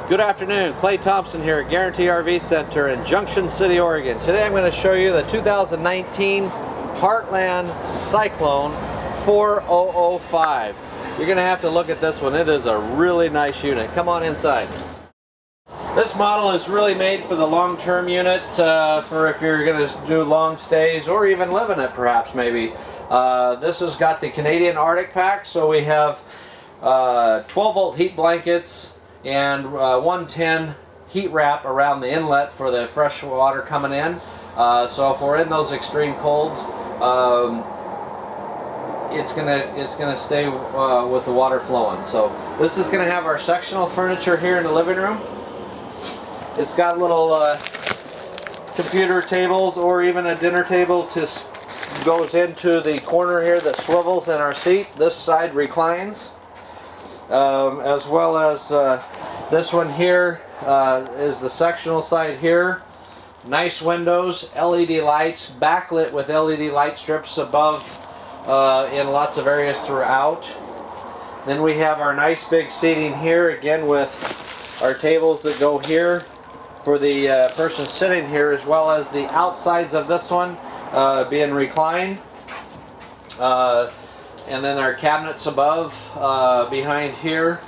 Good afternoon, Clay.Thompson here at Guaranty RV Center in Junction City, Oregon. Today I'm going to show you the 2019 Heartland Cyclone 4005. You're going to have to look at this one. It is a really nice unit. Come on inside. This model is really made for the long-term unit, for if you're going to do long stays or even live in it perhaps maybe. This has got the Canadian Arctic pack, so we have 12-volt heat blankets and 110 heat wrap around the inlet for the fresh water coming in. So if we're in those extreme colds, it's gonna stay with the water flowing. So this is gonna have our sectional furniture here in the living room. It's got little computer tables or even a dinner table goes into the corner here that swivels in our seat. This side reclines. As well as this one here is the sectional side here. Nice windows, LED lights, backlit with LED light strips above in lots of areas throughout. Then we have our nice big seating here, again with our tables that go here for the person sitting here, as well as the outsides of this one being reclined. And then our cabinets above, behind here.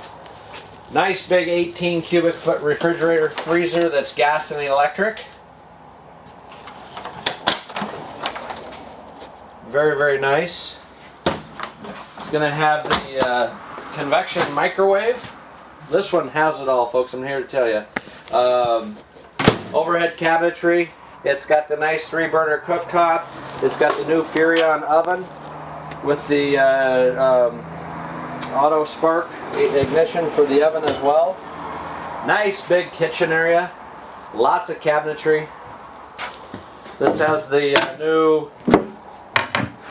Nice big 18 cubic foot refrigerator freezer that's gas and electric. Very, very nice. It's going to have the convection microwave. This one has it all, folks, I'm here to tell you. Overhead cabinetry. It's got the nice 3-burner cooktop. It's got the new Furrion oven with the auto spark ignition for the oven as well. Nice big kitchen area, lots of cabinetry. This has the new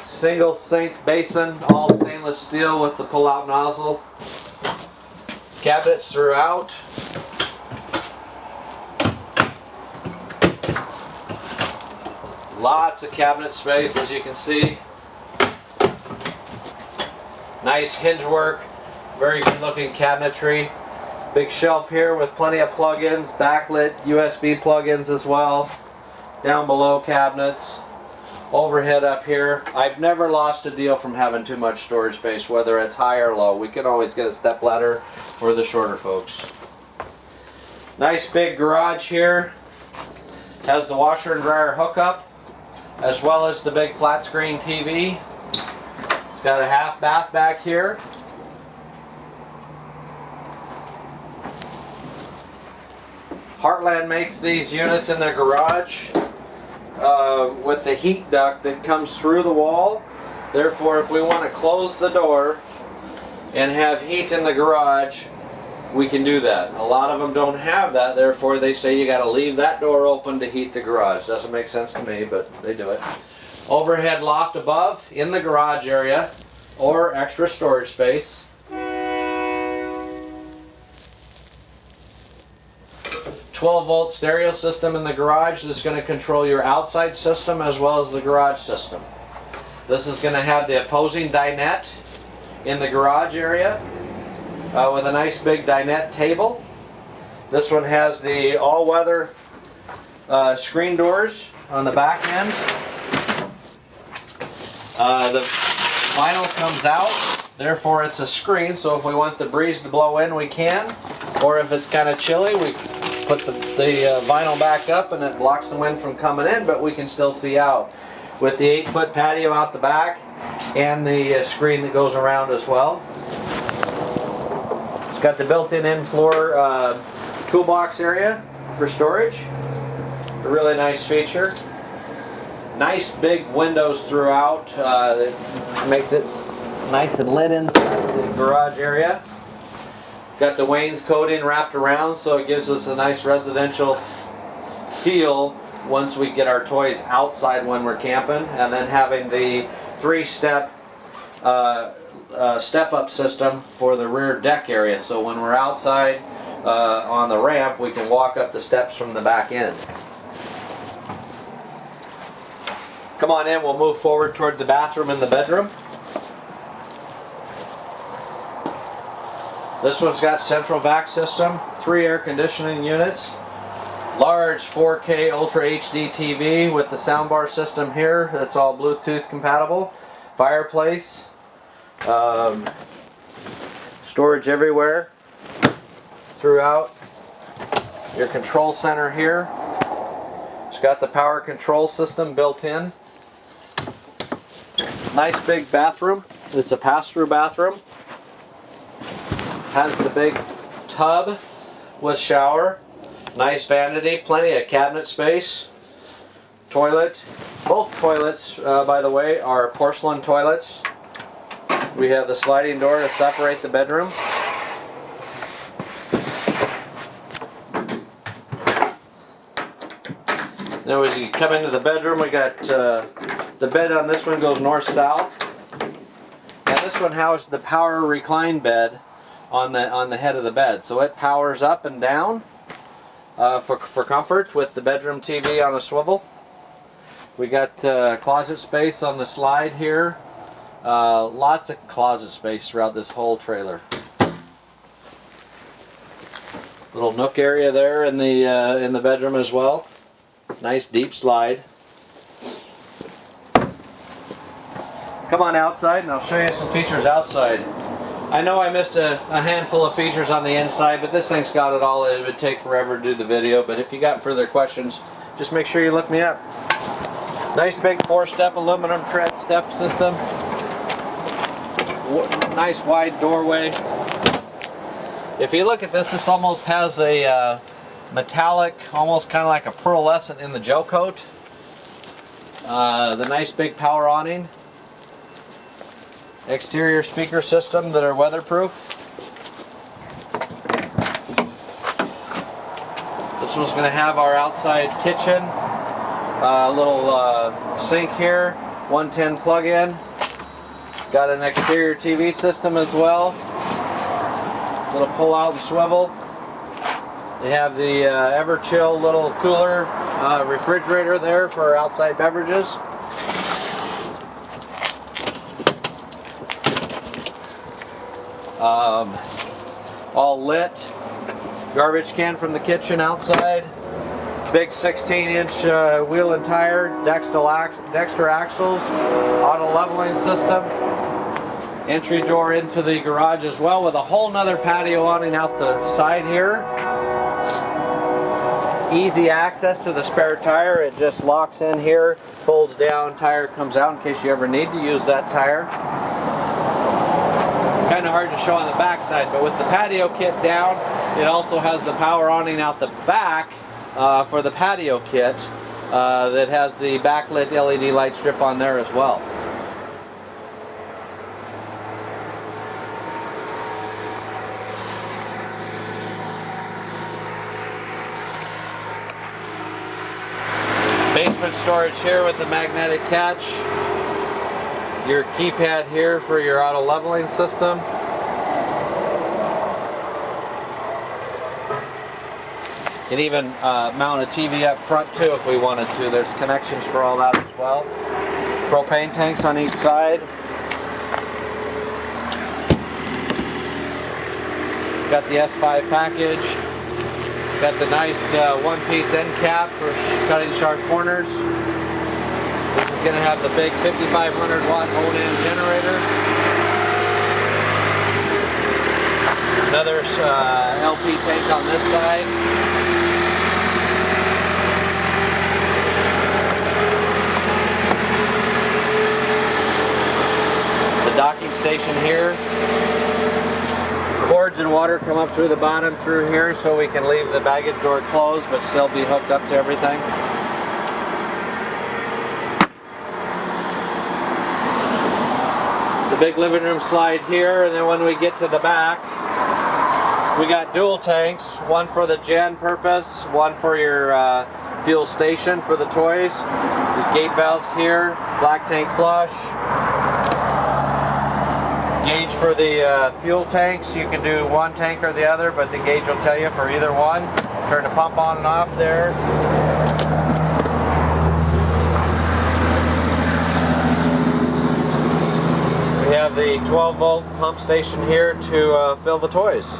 single sink basin, all stainless steel with the pull-out nozzle. Cabinets throughout. Lots of cabinet space, as you can see. Nice hinge work, very good looking cabinetry. Big shelf here with plenty of plug-ins, backlit USB plug-ins as well. Down below cabinets. Overhead up here. I've never lost a deal from having too much storage space, whether it's high or low. We can always get a step ladder for the shorter folks. Nice big garage here. Has the washer and dryer hookup, as well as the big flat screen TV. It's got a half bath back here. Heartland makes these units in their garage with the heat duct that comes through the wall. Therefore, if we want to close the door and have heat in the garage, we can do that. A lot of them don't have that, therefore they say you got to leave that door open to heat the garage. Doesn't make sense to me, but they do it. Overhead loft above in the garage area or extra storage space. 12-volt stereo system in the garage that's going to control your outside system as well as the garage system. This is going to have the opposing dinette in the garage area with a nice big dinette table. This one has the all-weather screen doors on the back end. The vinyl comes out, therefore it's a screen, so if we want the breeze to blow in we can, or if it's kind of chilly we put the vinyl back up and it blocks the wind from coming in, but we can still see out. With the 8-foot patio out the back and the screen that goes around as well. It's got the built-in in-floor toolbox area for storage. A really nice feature. Nice big windows throughout that makes it nice and lit inside the garage area. Got the wainscoting wrapped around, so it gives us a nice residential feel once we get our toys outside when we're camping. And then having the 3-step step-up system for the rear deck area, so when we're outside on the ramp we can walk up the steps from the back end. Come on in, we'll move forward toward the bathroom and the bedroom. This one's got central vac system, 3 air conditioning units, large 4K Ultra HD TV with the soundbar system here. That's all Bluetooth compatible. Fireplace, storage everywhere throughout. Your control center here. It's got the power control system built in. Nice big bathroom. It's a pass-through bathroom. Has the big tub with shower. Nice vanity, plenty of cabinet space. Toilet. Both toilets, by the way, are porcelain toilets. We have the sliding door to separate the bedroom. Now as you come into the bedroom, we got the bed on this one goes north-south. And this one houses the power recline bed on the head of the bed. So it powers up and down for comfort with the bedroom TV on a swivel. We got closet space on the slide here. Lots of closet space throughout this whole trailer. Little nook area there in the bedroom as well. Nice deep slide. Come on outside and I'll show you some features outside. I know I missed a handful of features on the inside, but this thing's got it all. It would take forever to do the video, but if you got further questions, just make sure you look me up. Nice big 4-step aluminum tread step system. Nice wide doorway. If you look at this, this almost has a metallic, almost kind of like a pearlescent in the gel coat. The nice big power awning. Exterior speaker system that are weatherproof. This one's going to have our outside kitchen. A little sink here. 110 plug-in. Got an exterior TV system as well. Little pull out and swivel. They have the Ever-Chill little cooler refrigerator there for our outside beverages. All lit. Garbage can from the kitchen outside. Big 16-inch wheel and tire. Dexter axles. Auto leveling system. Entry door into the garage as well with a whole nother patio awning out the side here. Easy access to the spare tire. It just locks in here, folds down, tire comes out in case you ever need to use that tire. Kind of hard to show on the back side, but with the patio kit down, it also has the power awning out the back for the patio kit that has the backlit LED light strip on there as well. Basement storage here with the magnetic catch. Your keypad here for your auto leveling system. You can even mount a TV up front too if we wanted to. There's connections for all that as well. Propane tanks on each side. Got the S5 package. Got the nice one-piece end cap for cutting sharp corners. This is going to have the big 5,500 watt Onan generator. Another LP tank on this side. The docking station here. Cords and water come up through the bottom through here so we can leave the baggage door closed but still be hooked up to everything. The big living room slide here, and then when we get to the back, we got dual tanks, one for the gen purpose, one for your fuel station for the toys. The gate valves here, black tank flush. Gauge for the fuel tanks, you can do one tank or the other, but the gauge will tell you for either one. Turn the pump on and off there. We have the 12-volt pump station here to fill the toys.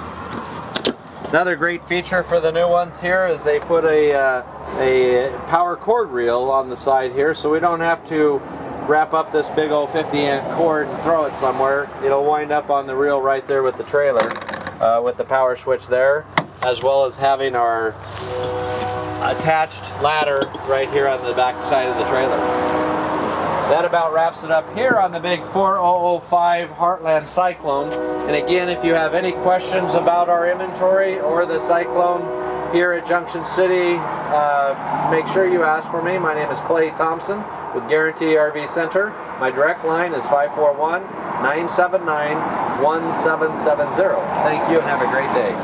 Another great feature for the new ones here is they put a power cord reel on the side here, so we don't have to wrap up this big old 50-amp cord and throw it somewhere. It'll wind up on the reel right there with the trailer, with the power switch there, as well as having our attached ladder right here on the back side of the trailer. That about wraps it up here on the big 4005 Heartland Cyclone. And again, if you have any questions about our inventory or the Cyclone here at Junction City, make sure you ask for me. My name is Clay.Thompson with Guaranty RV Center. My direct line is 541-979-1770. Thank you and have a great day.